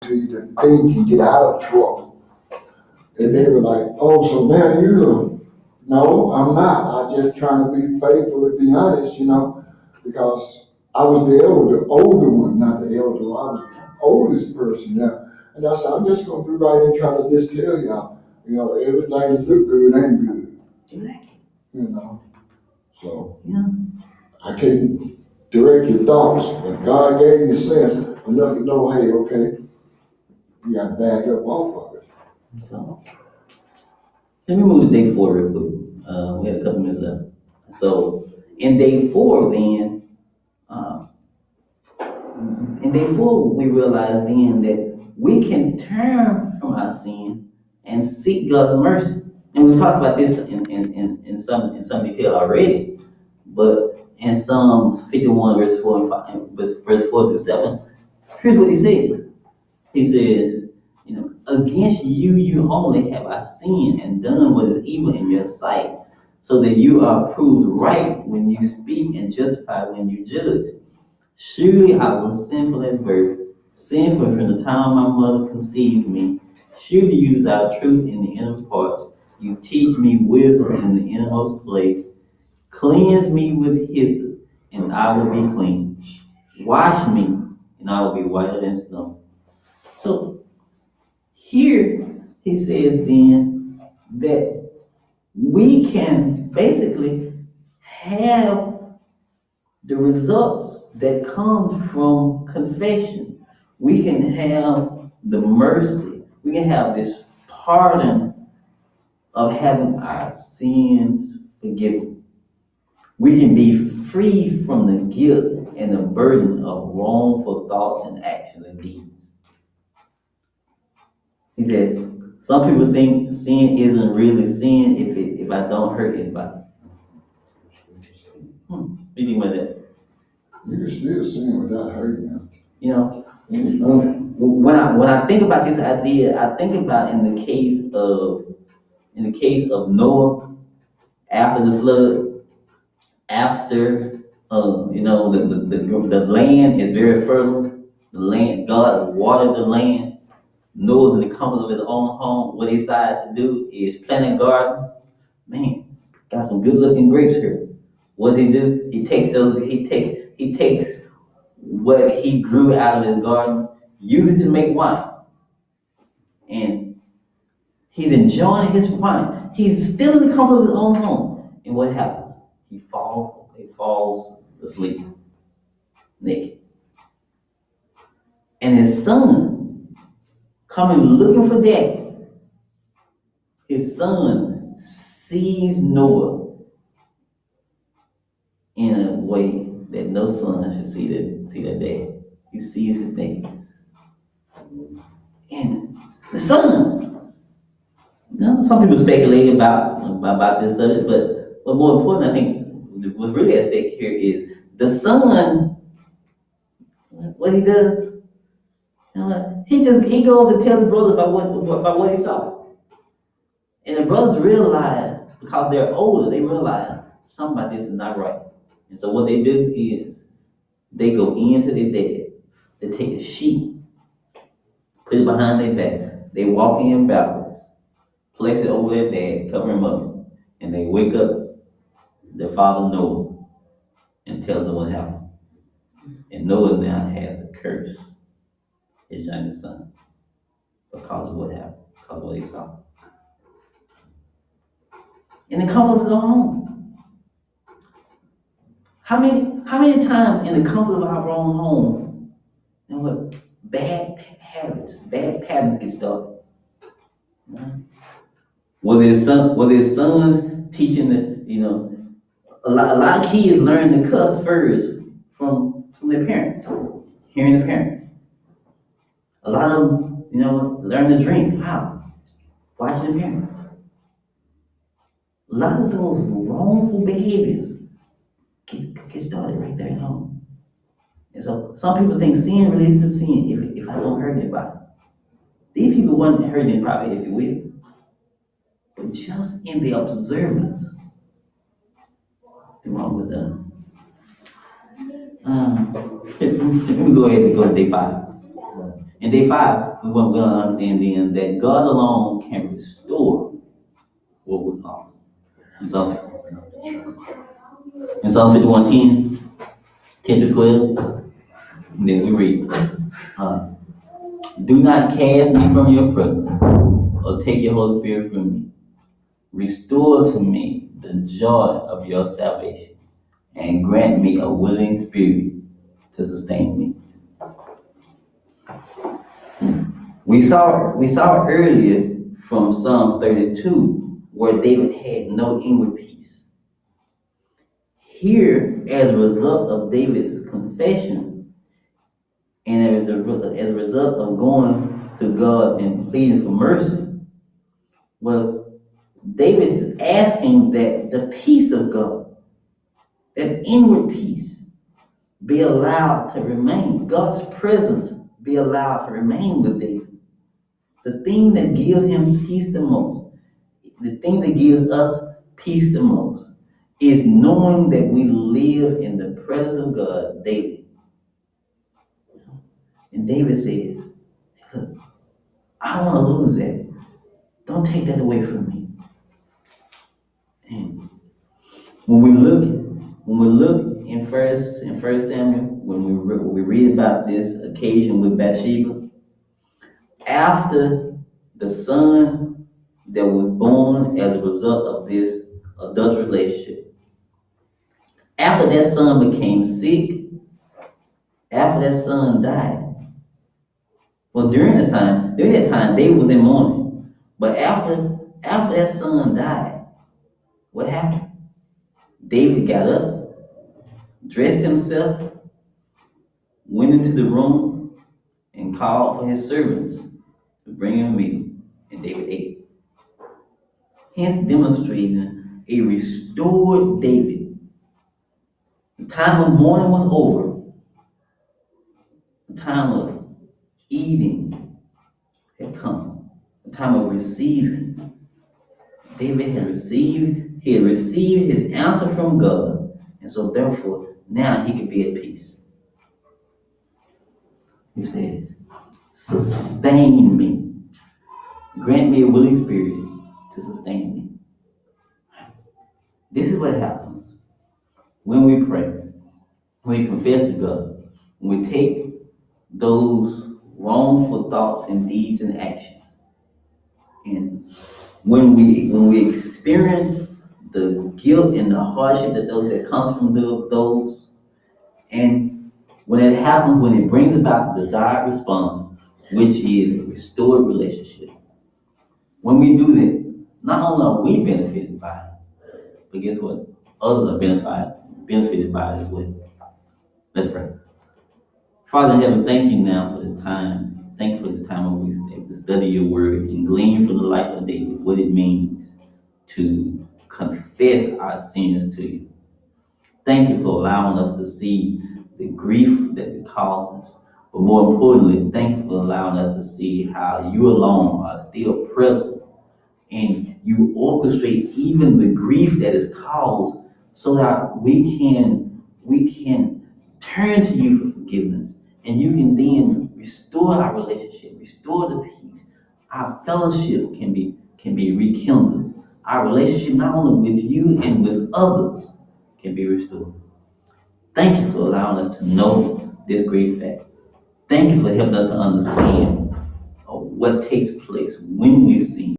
to you that they can get out of trouble. And they were like, oh, so now you're, no, I'm not. I'm just trying to be faithful and be honest, because I was the older one, not the elder. I was the oldest person there. And I said, I'm just going to be right and try to just tell y'all, everything that look good ain't good. Exactly. So Yeah. I can't direct your thoughts, but God gave you sense enough to know, hey, okay, you got to back up off of it. So let me move to day 4 real quick. We had a couple minutes left. So in day 4, then, we realized then that we can turn from our sin and seek God's mercy. And we've talked about this in some detail already. But in Psalms 51, verse 4 and 5, verse 4 through 7, here's what he says. He says, against you only have I sinned and done what is evil in your sight, so that you are proved right when you speak and justified when you judge. Surely I was sinful at birth, sinful from the time my mother conceived me. Surely you desire truth in the inner parts. You teach me wisdom in the innermost place. Cleanse me with hyssop, and I will be clean. Wash me, and I will be whiter than snow. So here he says then that we can basically have the results that come from confession. We can have the mercy. We can have this pardon of having our sins forgiven. We can be free from the guilt and the burden of wrongful thoughts and actions and deeds. He said, some people think sin isn't really sin if I don't hurt anybody. What do you think about that? You can still sin without hurting them. When I think about this idea, I think about in the case of Noah after the flood, after the land is very fertile. The land, God watered the land. Noah's in the comfort of his own home. What he decides to do is plant a garden. Man, got some good looking grapes here. What does he do? He takes what he grew out of his garden, use it to make wine. And he's enjoying his wine. He's still in the comfort of his own home. And what happens? He falls asleep naked. And his son coming looking for daddy. His son sees Noah in a way that no son should see that dad. He sees his nakedness. And the son, some people speculate about this subject, but more important, I think, what's really at stake here is the son. What he does, he goes and tells the brothers about what he saw, and the brothers realize because they're older, they realize something about this is not right, and so what they do is they go into their dad, they take a sheet, put it behind their back, they walk in backwards, place it over their dad, cover him up, and they wake up their father Noah and tells them what happened. And Noah now has a curse, his youngest son, because of what happened, because of what he saw. In the comfort of his own home. How many times in the comfort of our own home, bad habits, bad patterns get started? Whether his sons teaching a lot of kids learn to cuss first from their parents, hearing the parents. A lot of them, learn to drink. How? Watching the parents. A lot of those wrongful behaviors get started right there at home. And so some people think sin really isn't sin if I don't hurt anybody. These people weren't hurting anybody, if you will. But just in the observance, the wrong was done. Let me go ahead and go to day 5. In day 5, we'll understand then that God alone can restore what was lost. In Psalm, in Psalm 51:10, 10 to 12, then we read, uh, do not cast me from your presence, or take your Holy Spirit from me. Restore to me the joy of your salvation, and grant me a willing spirit to sustain me. We saw earlier from Psalm 32 where David had no inward peace. Here, as a result of David's confession, and as a result of going to God and pleading for mercy, well, David is asking that the peace of God, that inward peace, be allowed to remain. God's presence be allowed to remain with David. The thing that gives him peace the most, the thing that gives us peace the most, is knowing that we live in the presence of God daily. And David says, look, I don't want to lose that. Don't take that away from me. And when we look in First Samuel, when we read about this occasion with Bathsheba, after the son that was born as a result of this adultery relationship, after that son became sick, after that son died, well, during that time, David was in mourning. But after that son died, what happened? David got up, dressed himself, went into the room, and called for his servants to bring him meat, and David ate. Hence demonstrating a restored David. The time of mourning was over. The time of eating had come. The time of receiving. He had received his answer from God, and so therefore now he could be at peace. He says, sustain me. Grant me a willing spirit to sustain me. This is what happens when we pray, when we confess to God, when we take those wrongful thoughts and deeds and actions, and when we experience the guilt and the hardship that comes from those, and when it happens, when it brings about the desired response, which is a restored relationship, when we do that, not only are we benefited by it, but guess what? Others are benefited by it as well. Let's pray. Father in heaven, thank you now for this time. Thank you for this time when we stay to study your word and glean from the life of David what it means to confess our sins to you. Thank you for allowing us to see the grief that it causes. But more importantly, thank you for allowing us to see how you alone are still present and you orchestrate even the grief that is caused so that we can turn to you for forgiveness, and you can then restore our relationship, restore the peace. Our fellowship can be rekindled. Our relationship not only with you and with others can be restored. Thank you for allowing us to know this great fact. Thank you for helping us to understand what takes place when we sin.